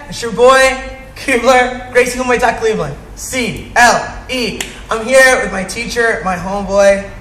It's your boy, Keebler, Gracie Muay Thai Cleveland. C-L-E. I'm here with my teacher, my homeboy,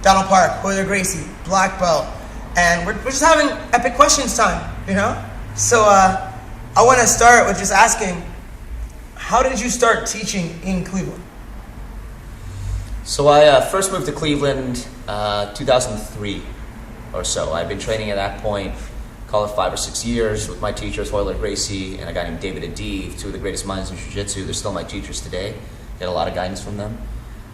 Donald Park, Boiler Gracie, black belt. And we're just having epic questions time, you know? So I want to start with just asking, how did you start teaching in Cleveland? So I first moved to Cleveland 2003 or so. I'd been training at that point, call it 5 or 6 years, with my teachers, Boiler Gracie, and a guy named David Adiv, two of the greatest minds in Jiu-Jitsu. They're still my teachers today. Get a lot of guidance from them.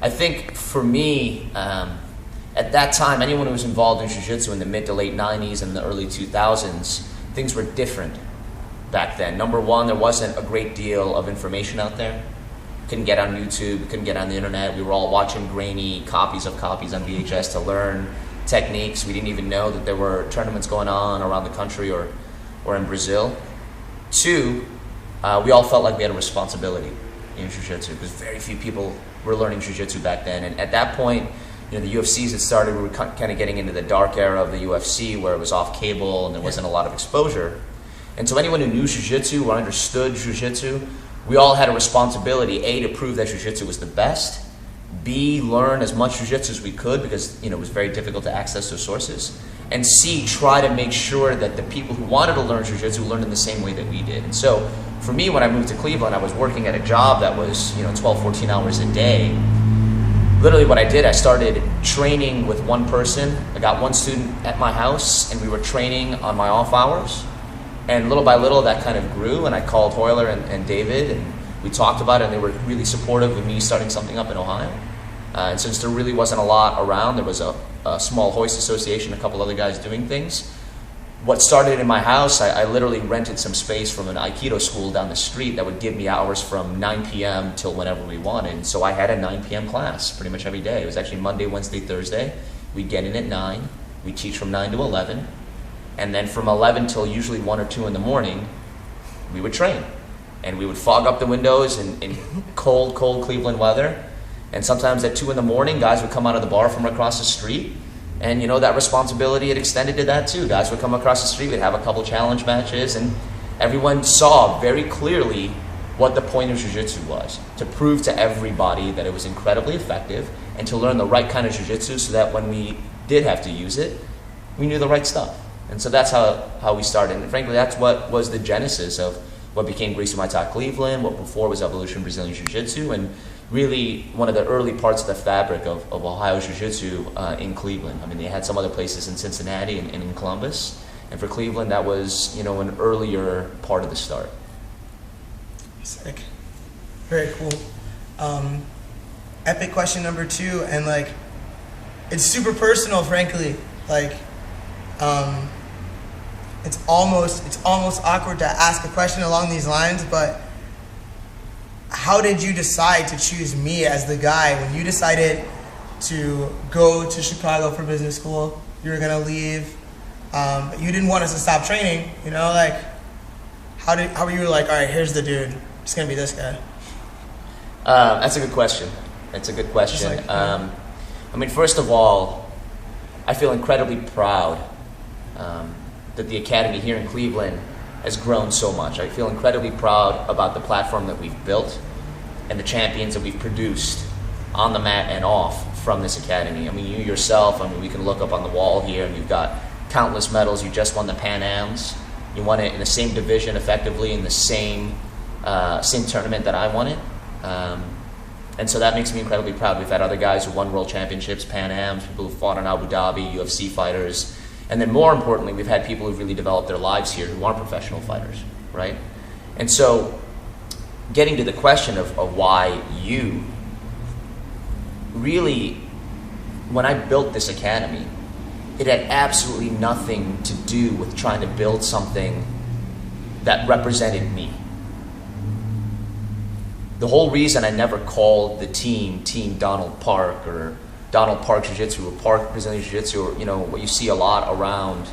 I think for me, at that time, anyone who was involved in Jiu-Jitsu in the mid to late 90s and the early 2000s, things were different back then. Number one, there wasn't a great deal of information out there. Couldn't get on YouTube, couldn't get on the internet. We were all watching grainy copies on VHS to learn techniques. We didn't even know that there were tournaments going on around the country or in Brazil. Two, we all felt like we had a responsibility in Jiu-Jitsu because very few people were learning Jiu-Jitsu back then. And at that point, you know, the UFCs had started. We were kind of getting into the dark era of the UFC where it was off cable and there wasn't a lot of exposure. And so anyone who knew Jiu-Jitsu or understood Jiu-Jitsu, we all had a responsibility, A, to prove that Jiu-Jitsu was the best, B, learn as much Jiu-Jitsu as we could because, you know, it was very difficult to access those sources, and C, try to make sure that the people who wanted to learn Jiu-Jitsu learned in the same way that we did. And so for me, when I moved to Cleveland, I was working at a job that was, 12, 14 hours a day. Literally what I did, I started training with one person. I got one student at my house, and we were training on my off hours. And little by little, that kind of grew, and I called Hoyler and David, and we talked about it, and they were really supportive of me starting something up in Ohio. And since there really wasn't a lot around, there was a small hoist association, a couple other guys doing things. What started in my house, I literally rented some space from an Aikido school down the street that would give me hours from 9 p.m. till whenever we wanted. So I had a 9 p.m. class pretty much every day. It was actually Monday, Wednesday, Thursday. We'd get in at 9. We'd teach from 9 to 11. And then from 11 till usually 1 or 2 in the morning, we would train. And we would fog up the windows in cold Cleveland weather. And sometimes at 2 in the morning, guys would come out of the bar from across the street. And that responsibility had extended to that too. Guys would come across the street, we'd have a couple challenge matches, and everyone saw very clearly what the point of Jiu-Jitsu was. To prove to everybody that it was incredibly effective and to learn the right kind of Jiu-Jitsu so that when we did have to use it, we knew the right stuff. And so that's how we started. And frankly, that's what was the genesis of what became Gracie Muay Thai Cleveland, what before was Evolution Brazilian Jiu-Jitsu, and really one of the early parts of the fabric of Ohio Jiu-Jitsu in Cleveland. I mean, they had some other places in Cincinnati and in Columbus. And for Cleveland, that was, an earlier part of the start. Sick. Very cool. Epic question number 2, and it's super personal, frankly. It's almost awkward to ask a question along these lines, but how did you decide to choose me as the guy when you decided to go to Chicago for business school? You were gonna leave, but you didn't want us to stop training. How were you all right? Here's the dude. It's gonna be this guy. That's a good question. First of all, I feel incredibly proud that the academy here in Cleveland has grown so much. I feel incredibly proud about the platform that we've built and the champions that we've produced on the mat and off from this academy. You yourself, we can look up on the wall here, and you've got countless medals. You just won the Pan Ams. You won it in the same division effectively in the same tournament that I won it. And so that makes me incredibly proud. We've had other guys who won world championships, Pan Ams, people who fought in Abu Dhabi, UFC fighters. And then more importantly, we've had people who've really developed their lives here who aren't professional fighters, right? And so getting to the question of why you, really, when I built this academy, it had absolutely nothing to do with trying to build something that represented me. The whole reason I never called the team Donald Park or Donald Park Jiu-Jitsu or Park Brazilian Jiu-Jitsu or what you see a lot around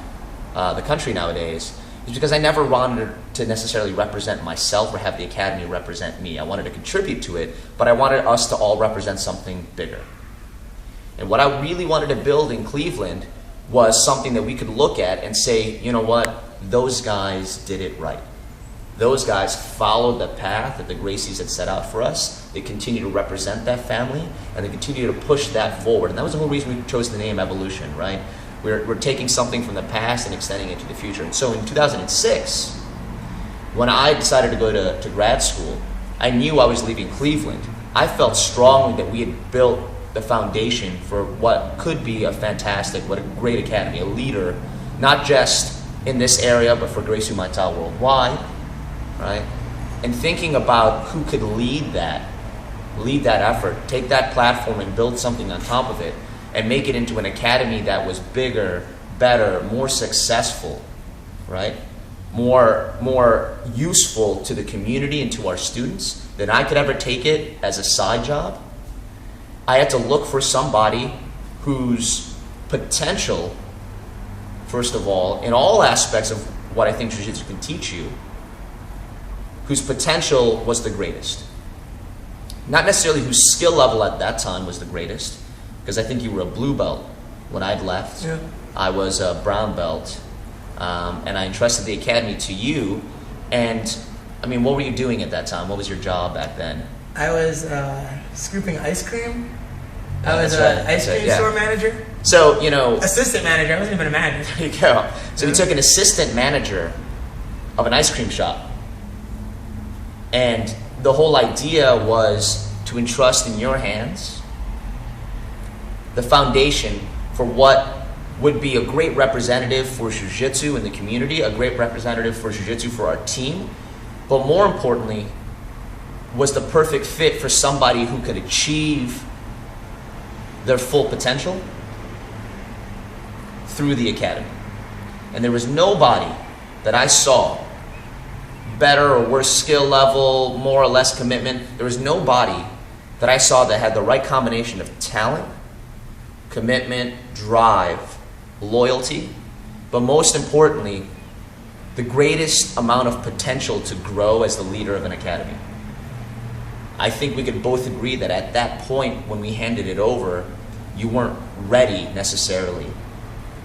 the country nowadays is because I never wanted to necessarily represent myself or have the academy represent me. I wanted to contribute to it, but I wanted us to all represent something bigger. And what I really wanted to build in Cleveland was something that we could look at and say, you know what, those guys did it right. those guys followed the path that the Gracies had set out for us. They continue to represent that family, and they continue to push that forward. And that was the whole reason we chose the name Evolution, right? We're taking something from the past and extending it to the future. And so in 2006, when I decided to go to grad school, I knew I was leaving Cleveland. I felt strongly that we had built the foundation for what could be a fantastic, what a great academy, a leader, not just in this area, but for Gracie Maital worldwide, right? And thinking about who could lead that effort, take that platform and build something on top of it, and make it into an academy that was bigger, better, more successful, right? More useful to the community and to our students than I could ever take it as a side job. I had to look for somebody whose potential, first of all, in all aspects of what I think Jiu-Jitsu can teach you, whose potential was the greatest. Not necessarily whose skill level at that time was the greatest, because I think you were a blue belt when I'd left. Yeah. I was a brown belt, and I entrusted the academy to you. And I mean, what were you doing at that time? What was your job back then? I was scooping ice cream. I Yeah, was that's an right, ice cream yeah. store manager. So, Assistant manager. I wasn't even a manager. there you go. So you took an assistant manager of an ice cream shop, and the whole idea was to entrust in your hands the foundation for what would be a great representative for Jiu-Jitsu in the community, a great representative for Jiu-Jitsu for our team, but more importantly, was the perfect fit for somebody who could achieve their full potential through the academy. And there was nobody that I saw, better or worse skill level, more or less commitment, there was nobody that I saw that had the right combination of talent, commitment, drive, loyalty, but most importantly, the greatest amount of potential to grow as the leader of an academy. I think we could both agree that at that point when we handed it over, you weren't ready necessarily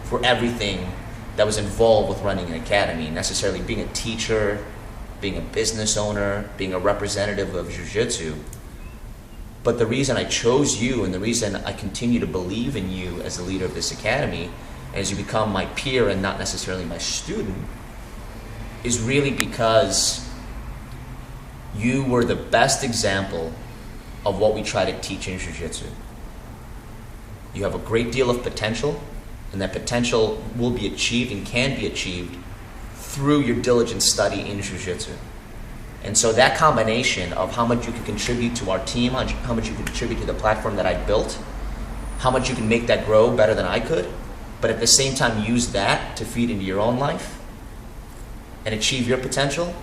for everything that was involved with running an academy, necessarily being a teacher, being a business owner, being a representative of Jiu-Jitsu. But the reason I chose you and the reason I continue to believe in you as the leader of this academy, as you become my peer and not necessarily my student, is really because you were the best example of what we try to teach in Jiu-Jitsu. You have a great deal of potential, and that potential will be achieved and can be achieved through your diligent study in Jiu-Jitsu. And so that combination of how much you can contribute to our team, how much you can contribute to the platform that I built, how much you can make that grow better than I could, but at the same time use that to feed into your own life and achieve your potential,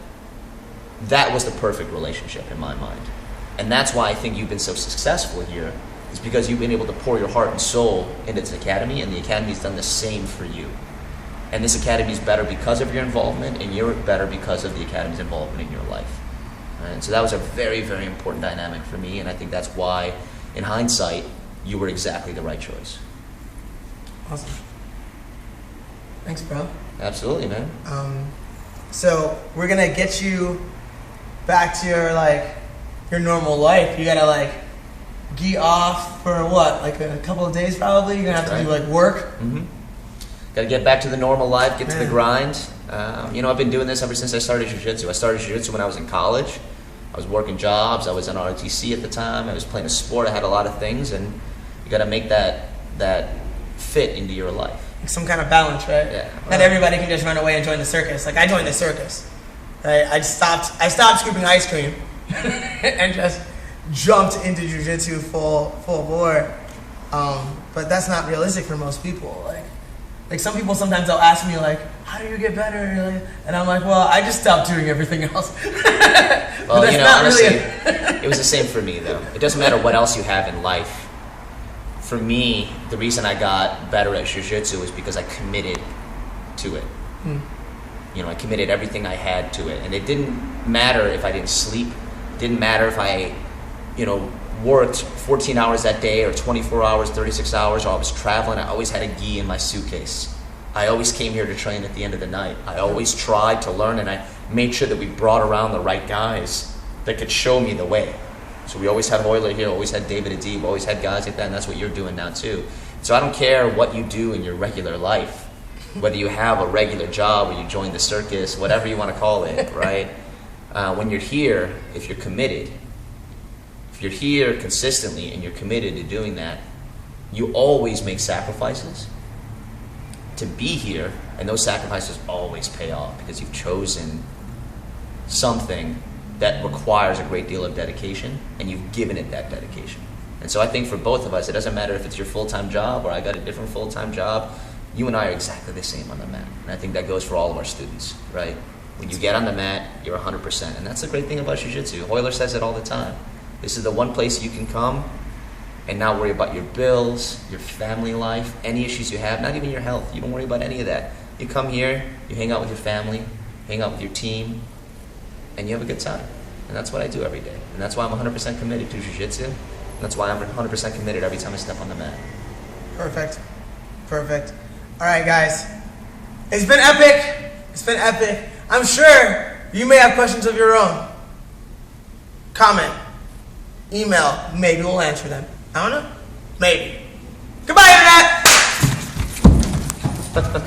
that was the perfect relationship in my mind. And that's why I think you've been so successful here, is because you've been able to pour your heart and soul into this academy, and the academy's done the same for you. And this academy is better because of your involvement, and you're better because of the academy's involvement in your life. And so that was a very, very important dynamic for me, and I think that's why, in hindsight, you were exactly the right choice. Awesome. Thanks, bro. Absolutely, man. So we're gonna get you back to your normal life. You gotta get off for what, a couple of days probably. You're gonna have to do work. Mm-hmm. Got to get back to the normal life, get to the grind. I've been doing this ever since I started Jiu-Jitsu. I started Jiu-Jitsu when I was in college. I was working jobs. I was on ROTC at the time. I was playing a sport. I had a lot of things, and you got to make that fit into your life. Some kind of balance, right? Yeah. Not everybody can just run away and join the circus. I joined the circus. Right? I stopped scooping ice cream and just jumped into Jiu-Jitsu full bore. But that's not realistic for most people. Like some people, sometimes they'll ask me how do you get better? And I'm like, well, I just stopped doing everything else. Well, honestly, it was the same for me though. It doesn't matter what else you have in life. For me, the reason I got better at Jiu-Jitsu was because I committed to it. I committed everything I had to it. And it didn't matter if I didn't sleep. It didn't matter if I, worked 14 hours that day or 24 hours, 36 hours, or I was traveling. I always had a gi in my suitcase. I always came here to train at the end of the night. I always tried to learn, and I made sure that we brought around the right guys that could show me the way. So we always had Hoyler here, always had David Adib, always had guys like that, and that's what you're doing now too. So I don't care what you do in your regular life, whether you have a regular job or you join the circus, whatever you want to call it, right? When you're here, if you're committed, if you're here consistently and you're committed to doing that, you always make sacrifices to be here, and those sacrifices always pay off because you've chosen something that requires a great deal of dedication, and you've given it that dedication. And so I think for both of us, it doesn't matter if it's your full-time job or I got a different full-time job, you and I are exactly the same on the mat. And I think that goes for all of our students, right? When you get on the mat, you're 100%. And that's the great thing about jiu-jitsu. Hoyler says it all the time. This is the one place you can come and not worry about your bills, your family life, any issues you have, not even your health. You don't worry about any of that. You come here, you hang out with your family, hang out with your team, and you have a good time. And that's what I do every day. And that's why I'm 100% committed to jiu-jitsu. And that's why I'm 100% committed every time I step on the mat. Perfect. Perfect. All right, guys. It's been epic. It's been epic. I'm sure you may have questions of your own. Comment. Email. Maybe we'll answer them. I don't know. Maybe. Goodbye, Internet!